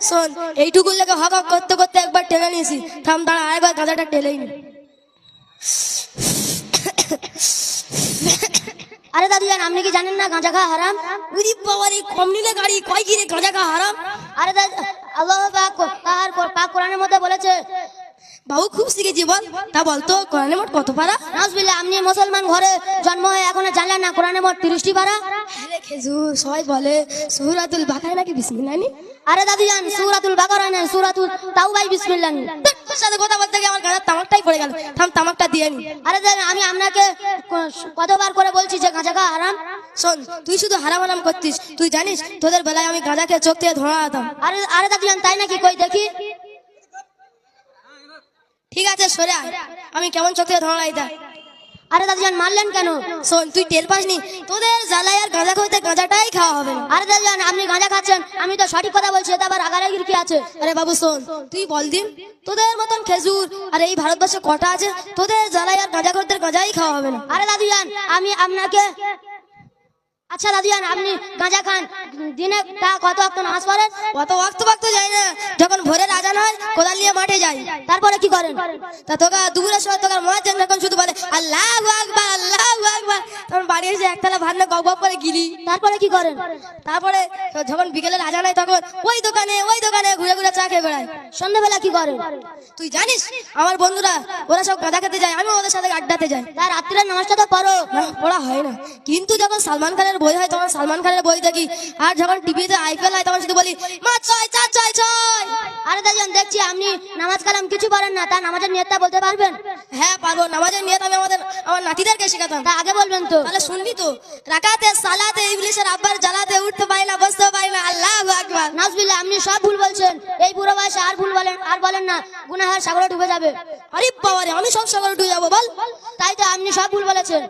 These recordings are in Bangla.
শোন, এইটুকু লেগে হক হক করতে করতে একবার টেনে নিয়েছি। থাম, দাঁড়া, আরেকবার গাঁজাটা টেলেই নি। আরে দাদুজান, আপনি কি জানেন না গাঁজা খাওয়া হারাম? উরি বাবারে, কম নিলে গাড়ি কয় কি রে, গাঁজা খাওয়া হারাম? আরে আল্লাহ পাক কোরআনের মধ্যে বলেছে। বাবু খুব শিখেছি, বল। তা বলতো কোরআনে মোট কত পারা? নাউজুবিল্লাহ, আপনি মুসলমান ঘরে জন্ম হয়ে এখনো জানলেন না কোরআনে মোট 30টি পারা? আরে খেজুর, সবাই বলে সূরাতুল বাকারা নাকি বিসমিল্লাহ নি। আরে দাদুজান, সূরাতুল বাকারা না, সূরাতুল তাওবাই বিসমিল্লাহ। তোর সাথে কথা বলতে গিয়ে আমার গাঁজার তামাকটাই পড়ে গেল। থাম, তামাকটা দিয়ে নি। আরে দাদা, আমি আপনাকে কতবার করে বলছি যে গাঁজা খাওয়া হারাম? শোন, তুই শুধু হারাম হারাম করতিস। তুই জানিস তোদের বেলায় আমি গাঁজাকে চোখ থেকে ধোঁয়া আতাম। আরে দাদুজান, তাই নাকি? কই দেখি। ঠিক আছে, সরে আয়। আমি কেমন চোখ থেকে ধোঁয়া আইতা। আরে দাদুজান, মারলেন কেন? শোন, তুই টের পাসনি তোদের জ্বালায় আর গাঁজা খাইতে গাঁজাটাই খাওয়া হবে না। আরে দাদুজান, আপনি গাঁজা খাচ্ছেন, আমি তো সঠিক কথা বলছি, এটা আবার রাগারাগির কি আছে? আরে বাবু শোন, তুই বল দিন, তোদের মতন খেজুর আর এই ভারতবর্ষে কটা আছে? তোদের জ্বালায় আর গাঁজা করতে গাঁজাই খাওয়া হবে না। আরে দাদুজান, আমি আপনাকে, আচ্ছা দাদুজান, আপনি গাঁজা খান, দিনে তা কত ওয়াক্ত নামাজ পড়েন? অত ওয়াক্ত যায় না। যখন ভোরের আজান হয় কোদাল নিয়ে মাঠে যাই। তারপরে কি করেন? তা তোকে দুপুরের সময় তোকে মুয়াজ্জিন যখন শুধু বলে আল্লাহু আকবার আল্লাহু আকবার, তখন বাড়ি এসে একতলা ভাত না গপ গপ করে গিলি। তারপরে কি করেন? তারপরে যখন বিকেলের আজান হয় তখন ওই দোকানে ঘুরে ঘুরে চা খেয়ে বেড়ায়। সন্ধ্যাবেলা কি করেন? তুই জানিস আমার বন্ধুরা ওরা সব গাঁজা খেতে যায়, আমি ওদের সাথে আড্ডাতে যাই। তার রাত্রির নামাজটা তো পড়ো। না, পড়া হয় না। কিন্তু যখন সালমান খানের বই হয় তখন সালমান খানের বই দেখি, আর যখন টিভিতে আইপিএল হয় তখন শুধু বলি মা ছয় চার ছয় ছয়। আরে দাদুজান, দেখছি আপনি নামাজ কালাম কিছু পারেন না, তা নামাজের নিয়তটা বলতে পারবেন? হ্যাঁ পারবো। নামাজের নিয়ত আমি আমার নাতিদেরকে শেখাতাম। তা আগে বলবেন তো। তাহলে শুনবি তো, রাকাতে সালাতে ইবলিশের আব্বার জ্বালাতে উঠতে পারি না, বসতে পারি না, আল্লাহু আকবার। নাউজুবিল্লাহ, আপনি সব ভুল বলছেন। এই বুড়ো বয়সে আর ভুল বলেন না, গুনাহের সাগরে ডুবে যাবে। আরে বাবারে, আমি সব সাগরে ডুবে যাবো বল? তাই তো আপনি সব ভুল বলেছেন।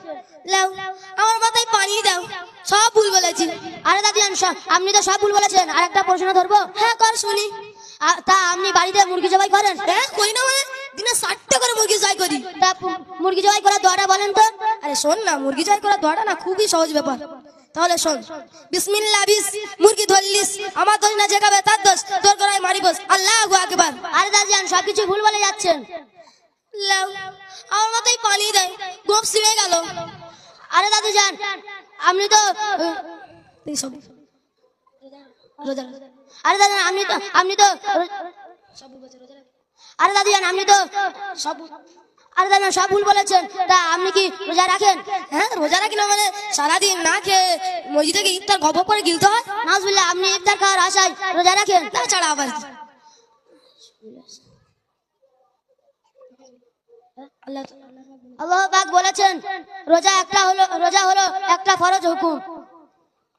লাও, আমার মাথায় পানি দাও, সব ভুল বলেছি। আরে দাদুজান, আপনি তো সব ভুল বলেছেন। আর একটা প্রশ্ন ধরবো? হ্যাঁ কর, শুনি। তা আপনি বাড়িতে মুরগি জবাই করেন? হ্যাঁ করি না, মানে দিনে 60টা করে মুরগি জবাই করি। তা মুরগি জবাই করার দোয়াটা বলেন তো। আরে শোন না, মুরগি জবাই করা দোয়াটা না খুবই সহজ ব্যাপার। তাহলে শোন, বিসমিল্লাহ বিস, মুরগি ধরলিস, আমার দোষ না জেগাবে তার দোষ, তোর গলায় মারি বস, আল্লাহু আকবার। আরে দাদুজান, সবকিছু ভুল বলে যাচ্ছেন। লাও, আমার মাথায় পানি দেয়, গোপ ছিঁড়ে গেল। আরে দাদুজান, আপনি তো এই সব রোজা। আরে দাদুজান, আপনি তো আরে দাদুজান, আপনি তো সব আরে দাদুজান, সব ভুল বলেছেন। তা আপনি কি রোজা রাখেন? হ্যাঁ রোজা রাখি না, মানে সারাদিন না খেয়ে মসজিদ থেকে ইফতার গপ করে গিলতে হয়। নাউজুবিল্লাহ, আপনি ইফতার খাওয়ার আশায় রোজা রাখেন? তাছাড়া আবার কি? আল্লাহ পাক বলেছেন, রোজা হলো একটা ফরজ হুকুম।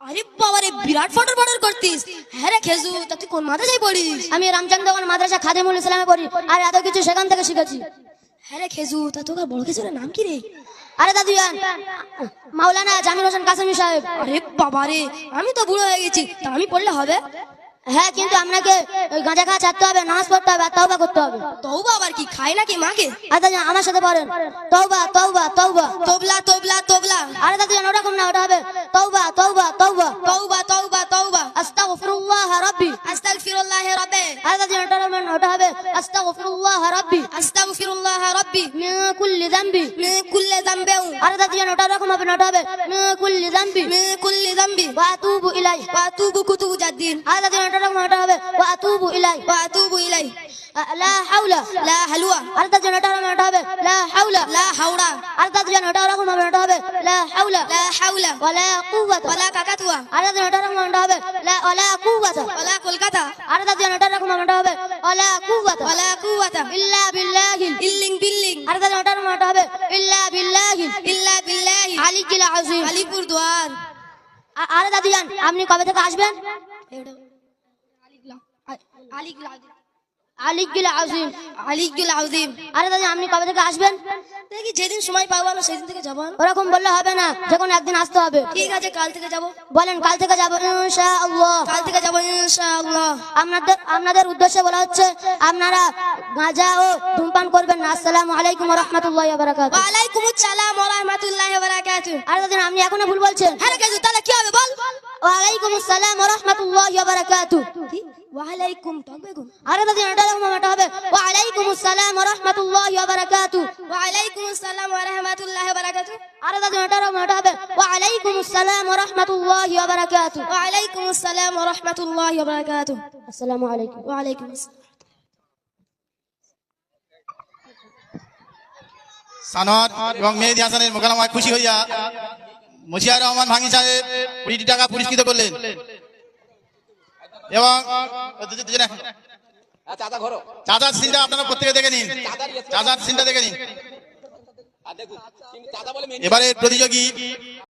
আরে বাবারে, বিরাট ফটর করতিস। হ্যাঁ রে খেজু, তা তুই কোন মাদ্রাসায় পড়িস? আমি রামচন্দ্রগঞ্জ মাদ্রাসা খাদিমুল ইসলামে পড়ি, আর এত কিছু সেখান থেকে শিখেছি। হ্যাঁ রে খেজু, তা তোর বড় খেজুরের নাম কি রে? আরে দাদুজান, মাওলানা জামিল হোসেন কাসেমি সাহেব। আরে বাবারে, আমি তো বুড়ো হয়ে গেছি, তা আমি পড়লে হবে? হ্যাঁ, কিন্তু আপনাকে ওই গাঁজা খাওয়া ছাড়তে হবে, নামাজ পড়তে হবে, আর তওবা করতে হবে। তওবা আবার কি, খাই নাকি মাকে? আরে দাদুজান, আমার সাথে পড়েন, তওবা তওবা তওবা। তোবলা তোবলা তোবলা। আরে দাদুজান, ওরকম না, ওটা হবে তওবা তওবা তওবা তওবা তওবা তওবা। আস্তাগফিরুল্লাহ রাব্বি। আস্তাগফিরুল্লাহ রাব্বি। আরে দাদুজান, ওটা হবে আস্তাগফিরুল্লাহ রাব্বি আস্তাগফিরুল্লাহ রাব্বি মিন কুল্লি যামবি। মিন কুল্লি যামবিন। আরে দাদুজান, ওটা ওরকম হবে না, ওটা হবে মিন কুল্লি যামবি মিন কুল্লি যামবি ওয়া আতুবু ইলাই। ওয়া আতুবু কুতুবু জাদ্দিন। আরে দাদুজান, ওটা হবে ওয়া আতুবু ইলাই। ওয়া আতুবু ইলাই। লা হাওলা লা হালুয়া। আরে দাদুজান, ওটা হবে লা হাওলা। লা হাওড়া। আরে দাদুজান, ওটা ওরকম হবে, ওটা হবে লা হাওলা লা হাওলা ওয়ালা কুওয়াতা। ওয়ালা কাকাতুয়া। আরে দাদুজান, ওটা ওরকম হবে ওয়ালা কুওয়াতা। ওয়ালা কলকাতা। আরে দাদুজান, ওটা ওরকম হবে ওয়ালা কুওয়াতা ওয়ালা কুওয়াতা ইল্লা বিল্লাহি। ইল্লিং বিল্লিং। আরে দাদুজান, ওটা হবে ইল্লা বিল্লাহি ইল্লা বিল্লাহি আলিকিল আযীম। আলিপুরদুয়ার। আরে দাদুজান, আপনি কবে থেকে আসবেন? আলিকিল আযীম। আলিকুল আযীম। আরে দাদুজান, আপনি কবে থেকে আসবেন? দেখি যেদিন সময় পাবো না সেদিন থেকে যাবো। ওরকম বললে হবে না, যে কোনো একদিন আসতে হবে। ঠিক আছে, কাল থেকে যাবো। বলেন, কাল থেকে যাবো ইনশাআল্লাহ। কাল থেকে যাবো ইনশাআল্লাহ। আপনাদের উদ্দেশ্যে বলা হচ্ছে, আপনারা গাঁজা ও ধূমপান করবেন না। আসসালামু আলাইকুম ওয়া রাহমাতুল্লাহি ওয়া বারাকাতুহু। ওয়া আলাইকুমুস সালাম ওয়া রাহমাতুল্লাহি ওয়া বারাকাতুহু। আরে দাদুজান, আপনি এখনো ভুল বলছেন। হ্যাঁ রে খেজু, তাহলে কি হবে বল? ওয়ালাইকুম আসসালাম ওয়া রাহমাতুল্লাহি ওয়া বারাকাতুহু। কি ওয়ালাইকুম তাকবীর আরে দাদি এটা এটা হবে ওয়ালাইকুম আসসালাম ওয়া রাহমাতুল্লাহি ওয়া বারাকাতুহু। ওয়ালাইকুম আসসালাম ওয়া রাহমাতুল্লাহি ওয়া বারাকাতুহু। আরে দাদি এটা হবে ওয়ালাইকুম আসসালাম ওয়া রাহমাতুল্লাহি ওয়া বারাকাতুহু। ওয়ালাইকুম আসসালাম ওয়া রাহমাতুল্লাহি ওয়া বারাকাতুহু। আসসালামু আলাইকুম। ওয়ালাইকুম আসসালাম। সানোয়ার এবং মেহেদী হাসানের মোকালামায় খুশি হইয়া মশিয়ার রহমান ভাঙি সাহেব 20 টাকা পুরস্কৃত করলেন এবং চাচার সিনটা আপনারা প্রত্যেকে দেখে নিন, চাচার সিনটা দেখে নিন। এবারে প্রতিযোগী